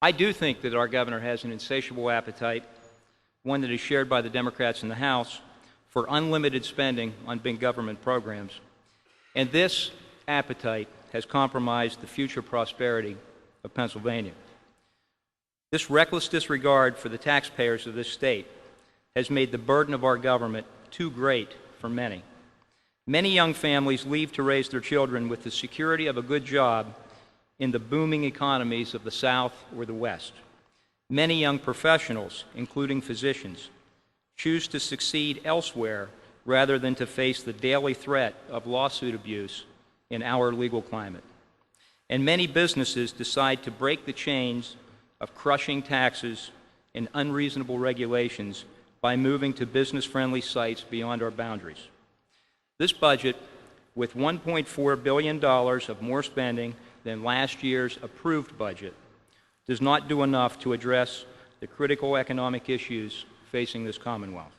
I do think that our governor has an insatiable appetite, one that is shared by the Democrats in the House, for unlimited spending on big government programs. And this appetite has compromised the future prosperity of Pennsylvania. This reckless disregard for the taxpayers of this state has made the burden of our government too great for many. Many young families leave to raise their children with the security of a good job in the booming economies of the South or the West. Many young professionals, including physicians, choose to succeed elsewhere rather than to face the daily threat of lawsuit abuse in our legal climate. And many businesses decide to break the chains of crushing taxes and unreasonable regulations by moving to business-friendly sites beyond our boundaries. This budget, with $1.4 billion of more spending than last year's approved budget, does not do enough to address the critical economic issues facing this Commonwealth.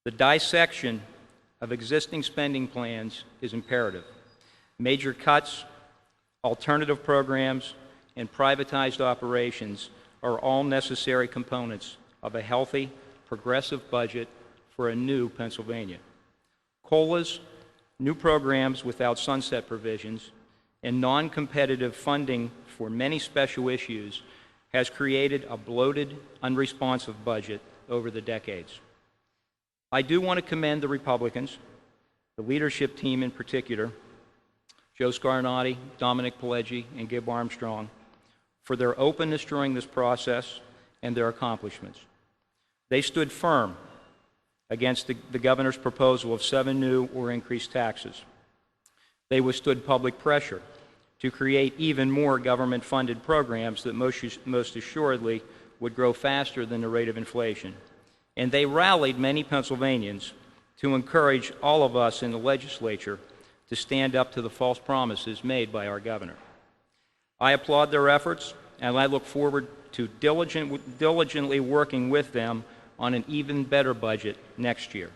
The dissection of existing spending plans is imperative. Major cuts, alternative programs, and privatized operations are all necessary components of a healthy, progressive budget for a new Pennsylvania. COLAs, new programs without sunset provisions, and non-competitive funding for many special issues has created a bloated, unresponsive budget over the decades. I do want to commend the Republicans, the leadership team in particular, Joe Scarnati, Dominic Pileggi, and Gib Armstrong, for their openness during this process and their accomplishments. They stood firm against the governor's proposal of 7 new or increased taxes. They withstood public pressure to create even more government-funded programs that most assuredly would grow faster than the rate of inflation. And they rallied many Pennsylvanians to encourage all of us in the legislature to stand up to the false promises made by our governor. I applaud their efforts, and I look forward to diligently working with them on an even better budget next year.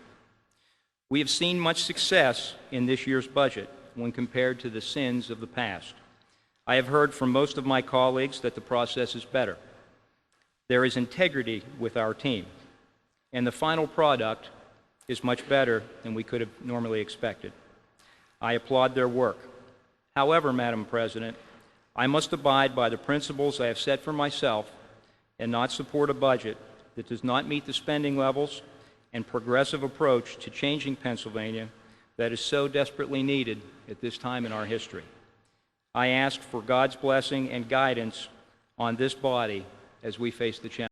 We have seen much success in this year's budget when compared to the sins of the past. I have heard from most of my colleagues that the process is better. There is integrity with our team, and the final product is much better than we could have normally expected. I applaud their work. However, Madam President, I must abide by the principles I have set for myself and not support a budget that does not meet the spending levels and progressive approach to changing Pennsylvania that is so desperately needed at this time in our history. I ask for God's blessing and guidance on this body as we face the challenge.